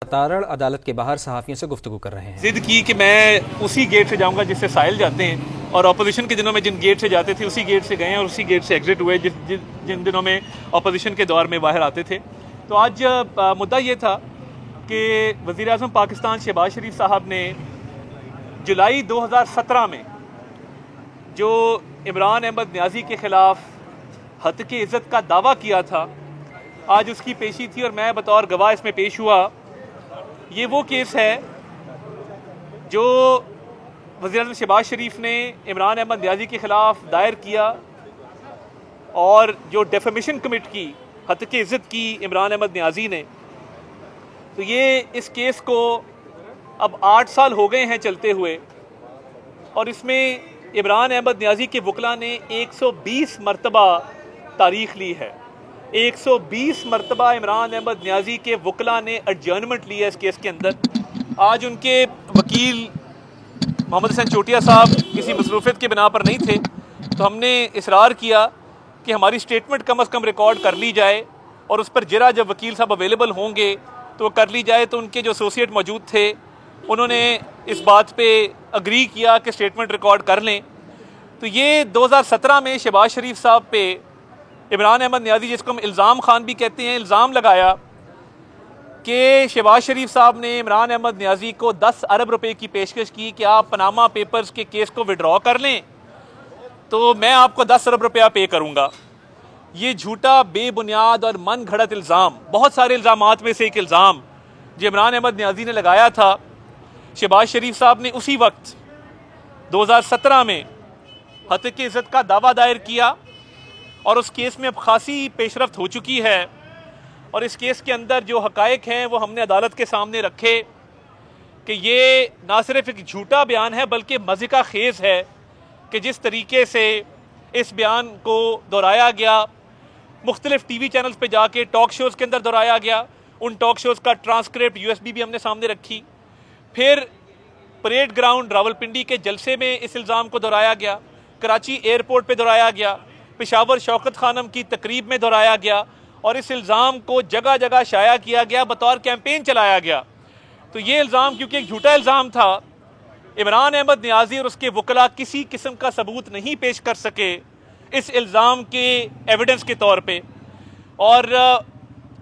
तारड़ अदालत के बाहर सहाफ़ियों से गुफ्तगू कर रहे हैं। जिद की कि मैं उसी गेट से जाऊंगा जिससे साहिल जाते हैं, और अपोजिशन के दिनों में जिन गेट से जाते थे उसी गेट से गए और उसी गेट से एग्जिट हुए जिन दिनों में अपोजिशन के दौर में बाहर आते थे। तो आज मुद्दा ये था कि वज़ीर आज़म पाकिस्तान शहबाज शरीफ साहब ने जुलाई 2017 में जो इमरान अहमद न्याजी के ख़िलाफ़ हत्क इज़्ज़त का दावा किया था, आज उसकी पेशी थी और मैं बतौर गवाह इसमें पेश हुआ। ये वो केस है जो वज़ीर आज़म शहबाज शरीफ ने इमरान अहमद न्याजी के ख़िलाफ़ दायर किया और जो डेफेमेशन कमिट की, हत्क इज़्ज़त की इमरान अहमद न्याजी ने। तो ये इस केस को अब 8 साल हो गए हैं चलते हुए, और इसमें इमरान अहमद न्याजी के वकला ने 120 मरतबा तारीख ली है। 120 मरतबा इमरान अहमद न्याजी के वकला ने एडजर्नमेंट ली है इस केस के अंदर। आज उनके वकील मोहम्मद हसन चोटिया साहब किसी मसरूफियत के बिना पर नहीं थे, तो हमने इसरार किया कि हमारी स्टेटमेंट कम अज़ कम रिकॉर्ड कर ली जाए और उस पर जरा जब वकील साहब अवेलेबल होंगे तो वो कर ली जाए। तो उनके जो एसोसिएट मौजूद थे उन्होंने इस बात पे अग्री किया कि स्टेटमेंट रिकॉर्ड कर लें। तो ये 2017 में शहबाज शरीफ साहब पे इमरान अहमद न्याजी, जिसको हम इल्ज़ाम खान भी कहते हैं, इल्ज़ाम लगाया कि शहबाज शरीफ साहब ने इमरान अहमद न्याजी को 10 अरब रुपए की पेशकश की कि आप पनामा पेपर्स के केस को विड्रॉ कर लें तो मैं आपको 10 अरब रुपया पे करूँगा। ये झूठा, बेबुनियाद और मन घड़त इल्ज़ाम, बहुत सारे इल्ज़ामात में से एक इल्ज़ाम जो इमरान अहमद न्याजी ने लगाया था, शहबाज शरीफ साहब ने उसी वक्त 2017 में हत्क इज़्ज़त का दावा दायर किया और उस केस में अब खासी पेशरफ्त हो चुकी है। और इस केस के अंदर जो हकायक हैं वो हमने अदालत के सामने रखे कि ये ना सिर्फ एक झूठा बयान है बल्कि मज़िका खेज़ है कि जिस तरीके से इस बयान को दोहराया गया, मुख्तलिफ टीवी चैनल्स पे जाके टॉक शोज़ के अंदर दोहराया गया। उन टॉक शोज़ का ट्रांसक्रिप्ट USB भी हमने सामने रखी। फिर परेड ग्राउंड रावलपिंडी के जलसे में इस इल्ज़ाम को दोहराया गया, कराची एयरपोर्ट पे दोहराया गया, पेशावर शौकत खानम की तकरीब में दोहराया गया और इस इल्ज़ाम को जगह जगह शाया किया गया, बतौर कैंपेन चलाया गया। तो ये इल्ज़ाम क्योंकि एक झूठा इल्ज़ाम था, इमरान अहमद न्याजी और उसके वकला किसी किस्म का सबूत नहीं पेश कर सके इस इल्ज़ाम के एविडेंस के तौर पे। और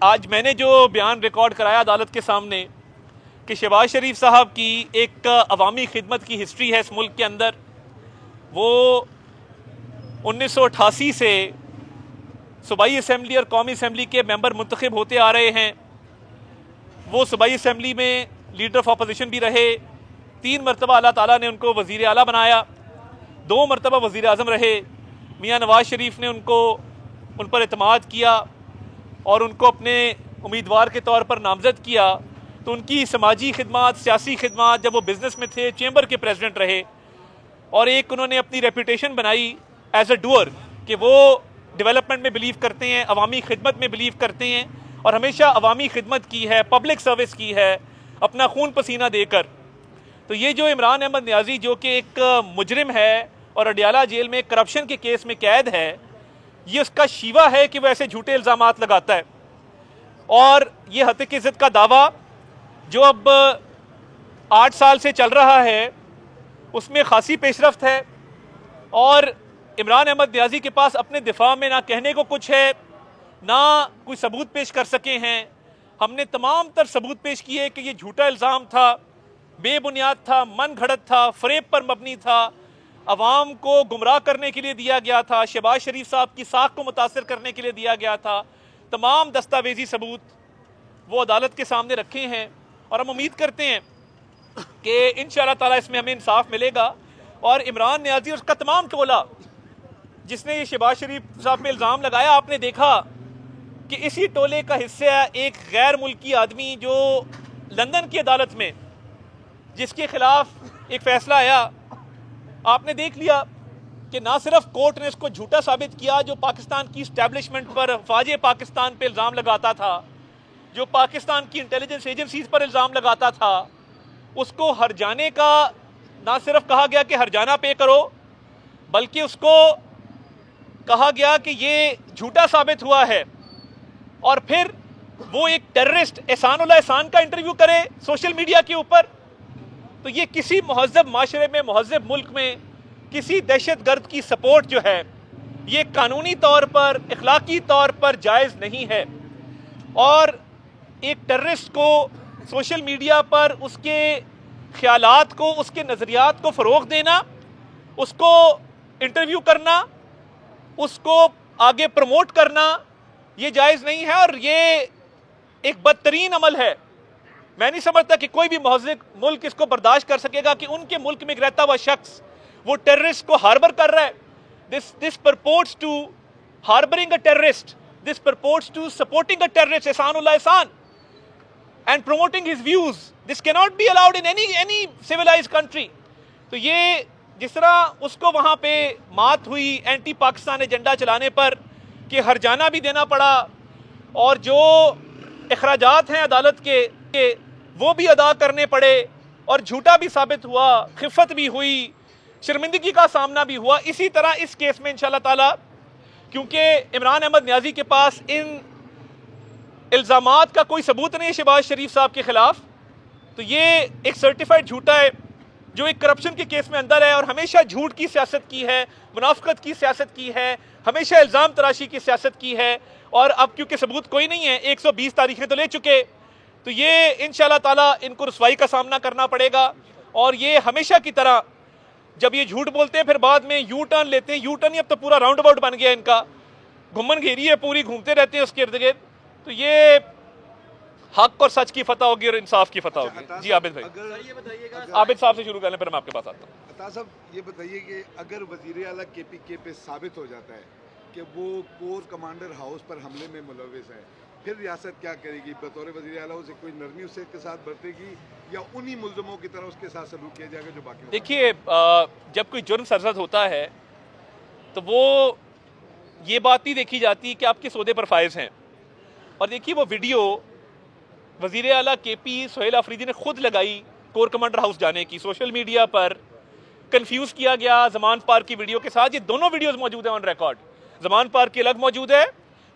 आज मैंने जो बयान रिकॉर्ड कराया अदालत के सामने कि शहबाज शरीफ साहब की एक अवामी खिदमत की हिस्ट्री है इस मुल्क के अंदर। वो 1988 से सूबाई असम्बली और कौमी असम्बली के मेंबर मुंतखब होते आ रहे हैं। वो सूबाई असम्बली में लीडर ऑफ अपोजिशन भी रहे। 3 मरतबा अल्लाह ताला ने उनको वज़ीर आला बनाया, 2 मरतबा वज़ीर आज़म रहे। मियाँ नवाज शरीफ ने उन पर एतमाद किया और उनको अपने उम्मीदवार के तौर पर नामज़द किया। तो उनकी समाजी खिदमत, सियासी खिदमत, जब वो बिज़नेस में थे चैम्बर के प्रेसिडेंट रहे और एक उन्होंने अपनी रेपूटेशन बनाई एज अ डूअर कि वो डेवलपमेंट में बिलीव करते हैं, अवामी खिदमत में बिलीव करते हैं और हमेशा अवामी खिदमत की है, पब्लिक सर्विस की है, अपना खून पसीना देकर। तो ये जो इमरान अहमद न्याजी जो कि एक मुजरिम है और अडियाला जेल में करप्शन के केस में कैद है, ये उसका शीवा है कि वो ऐसे झूठे इल्ज़ामात लगाता है। और ये हत्क इज़्ज़त का दावा जो अब 8 साल से चल रहा है उसमें खासी पेशरफ्त है और इमरान अहमद न्याजी के पास अपने दिफा में ना कहने को कुछ है, ना कोई सबूत पेश कर सके हैं। हमने तमाम तर सबूत पेश किए कि ये झूठा इल्ज़ाम था, बेबुनियाद था, मन घड़त था, फ़रेब पर मबनी था, अवाम को गुमराह करने के लिए दिया गया था, शहबाज शरीफ साहब की साख को मुतासर करने के लिए दिया गया था। तमाम दस्तावेजी सबूत वो अदालत के सामने रखे हैं और हम उम्मीद करते हैं कि इंशाअल्लाह ताला इसमें हमें इंसाफ मिलेगा। और इमरान न्याजी और उसका तमाम टोला जिसने ये शहबाज शरीफ साहब पे इल्ज़ाम लगाया, आपने देखा कि इसी टोले का हिस्सा एक गैर मुल्की आदमी जो लंदन की अदालत में जिसके खिलाफ एक फैसला आया, आपने देख लिया कि ना सिर्फ कोर्ट ने इसको झूठा साबित किया, जो पाकिस्तान की इस्टेब्लिशमेंट पर, फ़ौज पाकिस्तान पे इल्ज़ाम लगाता था, जो पाकिस्तान की इंटेलिजेंस एजेंसीज पर इल्ज़ाम लगाता था, उसको हरजाने का ना सिर्फ कहा गया कि हरजाना पे करो, बल्कि उसको कहा गया कि ये झूठा साबित हुआ है। और फिर वो एक टेररिस्ट एहसान-उल एहसान का इंटरव्यू करे सोशल मीडिया के ऊपर, तो ये किसी महज़ब माशरे में, महज़ब मुल्क में किसी दहशतगर्द की सपोर्ट जो है ये कानूनी तौर पर, इखलाकी तौर पर जायज़ नहीं है। और एक टेररिस्ट को सोशल मीडिया पर उसके ख्यालात को, उसके नज़रियात को फ़रोग़ देना, उसको इंटरव्यू करना, उसको आगे प्रमोट करना, ये जायज़ नहीं है और ये एक बदतरीन अमल है। मैं नहीं समझता कि कोई भी महज़ब मुल्क इसको बर्दाश्त कर सकेगा कि उनके मुल्क में रहता हुआ शख्स वो टेररिस्ट को हार्बर कर रहा है। This purports to harboring a terrorist, this purports to supporting a terrorist, ehsan-ul ehsan, and promoting his views. This cannot be allowed in any civilized country. तो ये जिस तरह उसको वहाँ पे मात हुई एंटी पाकिस्तान एजेंडा चलाने पर कि हरजाना भी देना पड़ा और जो अखराजात हैं अदालत के वो भी अदा करने पड़े और झूठा भी साबित हुआ, खिफ़त भी हुई, शर्मिंदगी का सामना भी हुआ। इसी तरह इस केस में इंशाअल्लाह ताला, क्योंकि इमरान अहमद न्याजी के पास इन इल्ज़ामात का कोई सबूत नहीं है शहबाज शरीफ साहब के खिलाफ, तो ये एक सर्टिफाइड झूठा है जो एक करप्शन के केस में अंदर है और हमेशा झूठ की सियासत की है, मुनाफिकत की सियासत की है, हमेशा इल्ज़ाम तराशी की सियासत की है। और अब क्योंकि सबूत कोई नहीं है, 120 तारीखें तो ले चुके, तो ये इंशाअल्लाह ताला इनको रुसवाई का सामना करना पड़ेगा। और ये हमेशा की तरह जब ये झूठ बोलते हैं फिर बाद में यू टर्न लेते हैं, यू टर्न ही अब तो पूरा राउंड अबाउट बन गया इनका, घुमन घेरी है पूरी, घूमते रहते हैं उसके इर्द गिर्द। तो ये हक और सच की फतह होगी और इंसाफ की फतह होगी। जी आबिद भाई, आबिद साहब से शुरू कर लें फिर मैं आपके पास आता हूँ। अता साहब ये बताइए कि अगर वज़ीर आला KPK पे साबित हो जाता है कि वो कोर कमांडर हाउस पर हमले में मुलव्विस है, फिर रियासत क्या करेगी? बतौर वज़ीर आला उसे कोई नरमी उससे के साथ बरतेगी या उन्हीं मुल्ज़मों की तरह उसके साथ सलूक किया जाएगा जो बाकी? देखिए, जब कोई जुर्म सरजद होता है तो वो ये बात नहीं देखी जाती कि आप किस ओहदे पर फायज हैं। और देखिए वो वीडियो वज़ीर आला KP सोहेल आफरीदी ने खुद लगाई कोर कमांडर हाउस जाने की, सोशल मीडिया पर कंफ्यूज किया गया ज़मान पार्क की वीडियो के साथ। ये दोनों वीडियोस मौजूद हैं ऑन रिकॉर्ड, ज़मान पार्क की अलग मौजूद है,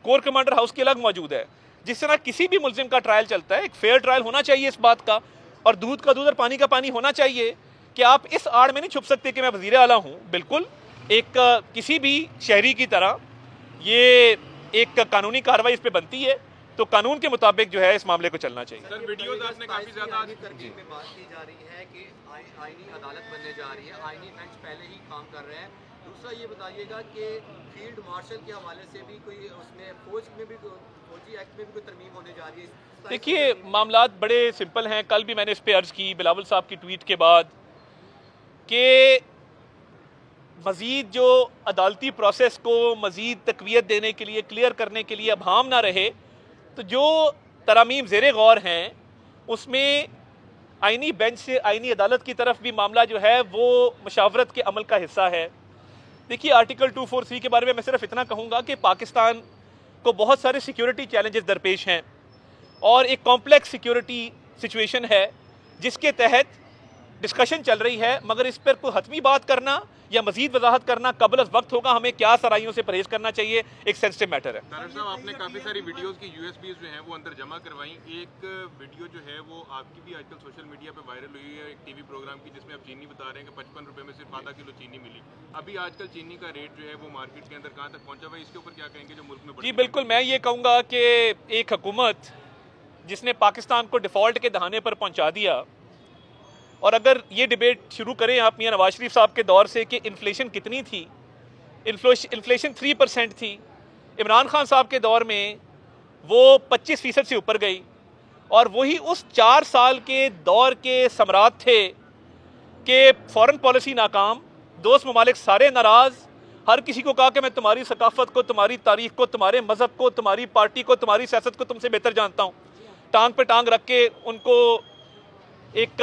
कोर कमांडर हाउस की अलग मौजूद है। जिस तरह किसी भी मुल्ज़िम का ट्रायल चलता है, एक फेयर ट्रायल होना चाहिए इस बात का, और दूध का दूध और पानी का पानी होना चाहिए कि आप इस आड़ में नहीं छुप सकते कि मैं वज़ीर आला हूँ। बिल्कुल एक किसी भी शहरी की तरह ये एक कानूनी कार्रवाई इस पर बनती है, तो कानून के मुताबिक जो है इस मामले को चलना चाहिए। सर, वीडियोस आपने काफी ज्यादा तरकीब में बात की जा रही है कि आईनी अदालत बनने जा रही है, आईनी बेंच पहले ही काम कर रहे हैं। दूसरा ये बताइएगा कि फील्ड मार्शल के हवाले से भी कोई उसमें फौजी एक्ट में भी कोई तरमीम होने जा रही है? देखिए मामलात बड़े सिंपल हैं। कल भी मैंने इस पर अर्ज़ की बिलावल साहब की ट्वीट के बाद कि मज़ीद जो अदालती प्रोसेस को मज़ीद तक़वियत देने के लिए, क्लियर करने के लिए अभाम ना रहे, तो जो तरामीम ज़ेरे गौर हैं उसमें आईनी बेंच से आईनी अदालत की तरफ भी मामला जो है वो मशावरत के अमल का हिस्सा है। देखिए आर्टिकल 243 के बारे में मैं सिर्फ इतना कहूँगा कि पाकिस्तान को बहुत सारे सिक्योरिटी चैलेंजेस दरपेश हैं और एक कॉम्प्लेक्स सिक्योरिटी सिचुएशन है जिसके तहत डिस्कशन चल रही है, मगर इस पर कोई हतमी बात करना या मजीद वजाहत करना कबल अज़ वक्त होगा। हमें क्या सराइयों से परहेज करना चाहिए, एक सेंसिटिव मैटर है। साहब, आपने काफी सारी वीडियोस की USBs जो हैं वो अंदर जमा करवाई। एक वीडियो जो है वो आपकी भी आजकल सोशल मीडिया पे वायरल हुई है, एक TV प्रोग्राम की, जिसमें आप चीनी बता रहे हैं कि 55 रुपए में सिर्फ आधा किलो चीनी मिली। अभी आजकल चीनी का रेट जो है वो मार्केट के अंदर कहाँ तक पहुँचा हुआ है, इसके ऊपर क्या कहेंगे जो मुल्क में? जी बिल्कुल, मैं ये कहूँगा कि एक हुकूमत जिसने पाकिस्तान को डिफ़ॉल्ट के दहाने पर पहुँचा दिया, और अगर ये डिबेट शुरू करें आप मियां नवाज शरीफ साहब के दौर से कि इन्फ्लेशन कितनी थी, इन्फ्लेशन 3% थी। इमरान खान साहब के दौर में वो 25% से ऊपर गई, और वही उस 4 साल के दौर के सम्राट थे कि फॉरेन पॉलिसी नाकाम, दोस्त ममालिक सारे नाराज़, हर किसी को कहा कि मैं तुम्हारी सकाफत को, तुम्हारी तारीख को, तुम्हारे मज़हब को, तुम्हारी पार्टी को, तुम्हारी सियासत को तुमसे बेहतर जानता हूँ। टांग पे टांग रख के उनको एक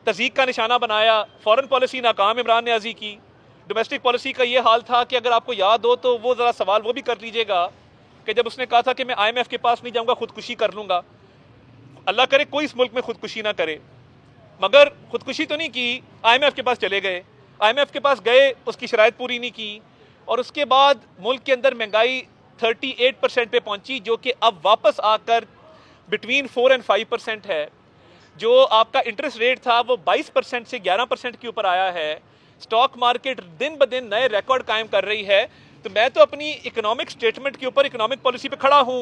तज़ीक का निशाना बनाया। फॉरेन पॉलिसी नाकाम इमरान न्याजी की। डोमेस्टिक पॉलिसी का ये हाल था कि अगर आपको याद हो तो वो ज़रा सवाल वो भी कर लीजिएगा कि जब उसने कहा था कि मैं IMF के पास नहीं जाऊँगा, खुदकुशी कर लूँगा। अल्लाह करे कोई इस मुल्क में खुदकुशी ना करे, मगर खुदकुशी तो नहीं की, IMF के पास चले गए। IMF के पास गए, उसकी शराइत पूरी नहीं की, और उसके बाद मुल्क के अंदर महंगाई 38% पे पहुँची, जो कि अब वापस आकर बिटवीन 4 और 5% है, जो आपका इंटरेस्ट रेट था वो 22% से 11% के ऊपर आया है, स्टॉक मार्केट दिन ब दिन नए रिकॉर्ड कायम कर रही है, तो मैं तो अपनी इकोनॉमिक स्टेटमेंट के ऊपर, इकोनॉमिक पॉलिसी पे खड़ा हूं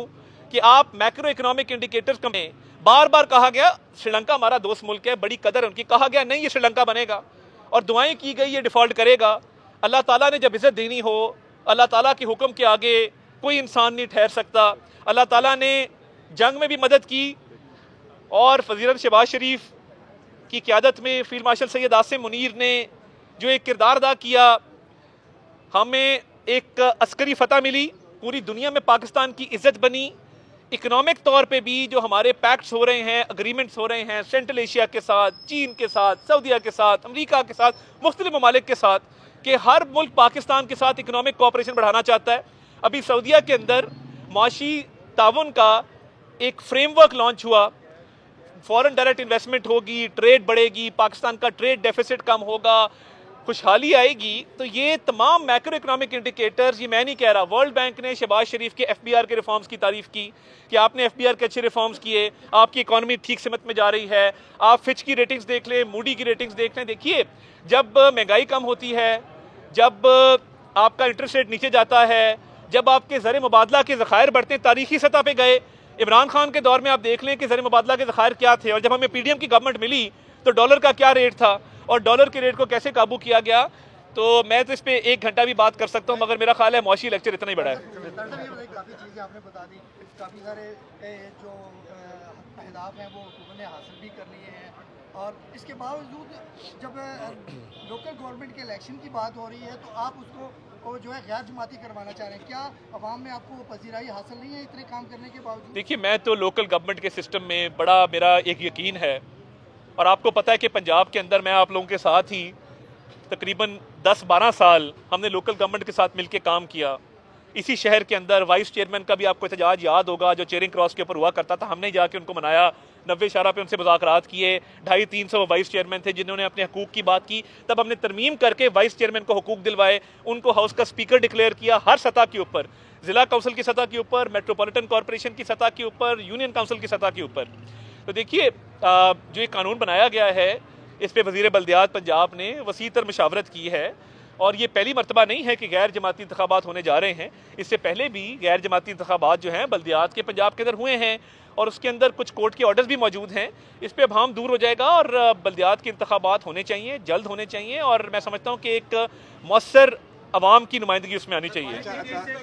कि आप मैक्रो इकोनॉमिक इंडिकेटर्स कमें। बार बार कहा गया श्रीलंका हमारा दोस्त मुल्क है, बड़ी कदर उनकी, कहा गया नहीं ये श्रीलंका बनेगा, और दुआएं की गई ये डिफॉल्ट करेगा। अल्लाह ताला ने जब इज्जत देनी हो, अल्लाह ताला के हुक्म के आगे कोई इंसान नहीं ठहर सकता। अल्लाह ताला ने जंग में भी मदद की, और वज़ीर शहबाज शरीफ की क़यादत में फील्ड मार्शल सैयद आसिम मुनीर ने जो एक किरदार अदा किया, हमें एक अस्करी फतह मिली, पूरी दुनिया में पाकिस्तान की इज्जत बनी। इकोनॉमिक तौर पे भी जो हमारे पैक्ट्स हो रहे हैं, अग्रीमेंट्स हो रहे हैं सेंट्रल एशिया के साथ, चीन के साथ, सऊदीया के साथ, अमेरिका के साथ, मुख्तलिफ ममालिक के साथ, कि हर मुल्क पाकिस्तान के साथ इकोनॉमिक कोऑपरेशन बढ़ाना चाहता है। अभी सऊदीया के अंदर माशी ताउन का एक फ्रेमवर्क लॉन्च हुआ, फॉरेन डायरेक्ट इन्वेस्टमेंट होगी, ट्रेड बढ़ेगी, पाकिस्तान का ट्रेड डेफिसिट कम होगा, खुशहाली आएगी। तो ये तमाम मैक्रो इकोनॉमिक इंडिकेटर्स, ये मैं नहीं कह रहा, वर्ल्ड बैंक ने शहबाज शरीफ के FBR के रिफॉर्म्स की तारीफ की कि आपने FBR के अच्छे रिफॉर्म्स किए, आपकी इकॉनमी ठीक सिमत में जा रही है। आप फिच की रेटिंग्स देख लें, मूडी की रेटिंग्स देख लें। देखिए, जब महंगाई कम होती है, जब आपका इंटरेस्ट रेट नीचे जाता है, जब आपके ज़र मुबादला के ज़खायर बढ़ते हैं, तारीखी सतह पर गए। इमरान खान के दौर में आप देख लें कि ज़र मुबादला के ज़खायर क्या थे, और जब हमें PDM की गवर्नमेंट मिली तो डॉलर का क्या रेट था और डॉलर के रेट को कैसे काबू किया गया। तो मैं तो इस पे 1 घंटा भी बात कर सकता हूँ, मगर मेरा ख्याल है मौशी लेक्चर इतना ही बड़ा है। काफ़ी चीज़ें आपने बता दी, काफ़ी सारे जो अहदाफ हैं वो उन्होंने हासिल भी कर लिए हैं, और इसके बावजूद जब लोकल गवर्नमेंट के इलेक्शन की बात हो रही है तो आप उसको जो है गैर जमाती करवाना चाह रहे हैं। क्या अवाम में आपको पजीराई हासिल नहीं है इतने काम करने के बावजूद? देखिए, मैं तो लोकल गवर्नमेंट के सिस्टम में बड़ा मेरा एक यकीन है, और आपको पता है कि पंजाब के अंदर मैं आप लोगों के साथ ही तकरीबन 10-12 साल हमने लोकल गवर्नमेंट के साथ मिलकर काम किया। इसी शहर के अंदर वाइस चेयरमैन का भी आपको एहतजाज याद होगा, जो चेयरिंग क्रॉस के ऊपर हुआ करता था, हमने जाके उनको मनाया, 90 इशारा पे उनसे मुज़ाकरात किए। 250-300 वाइस चेयरमैन थे जिन्होंने अपने हकूक़ की बात की, तब हमने तरमीम करके वाइस चेयरमैन को हकूक़ दिलवाए, उनको हाउस का स्पीकर डिक्लेयर किया, हर सतह के ऊपर, ज़िला काउंसिल की सतह के ऊपर, मेट्रोपॉलिटन कॉरपोरेशन की सतह के ऊपर, यूनियन काउंसिल की सतह के ऊपर। तो देखिए, जो एक कानून बनाया गया है, इस पर वज़ीर बल्दियात पंजाब ने वसीतर मशावरत की है, और ये पहली मरतबा नहीं है कि गैर जमाती इंतखाबात होने जा रहे हैं। इससे पहले भी गैर जमाती इंतखाबात जो हैं बल्दियात के पंजाब के अंदर हुए हैं, और उसके अंदर कुछ कोर्ट के ऑर्डर्स भी मौजूद हैं। इस पर अब हम दूर हो जाएगा, और बल्दियात के इंतखाबात होने चाहिए, जल्द होने चाहिए, और मैं समझता हूँ कि एक मौसर अवाम की नुमाइंदगी उसमें आनी चाहिए।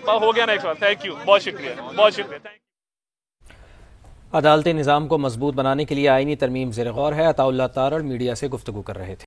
हो गया ना एक सवाल? थैंक यू, बहुत शुक्रिया, बहुत शुक्रिया। अदालती निज़ाम को मजबूत बनाने के लिए आईनी तरमीम ज़ेर गौर है। अताउल्लाह तारड़ मीडिया से गुफ्तगू कर रहे थे।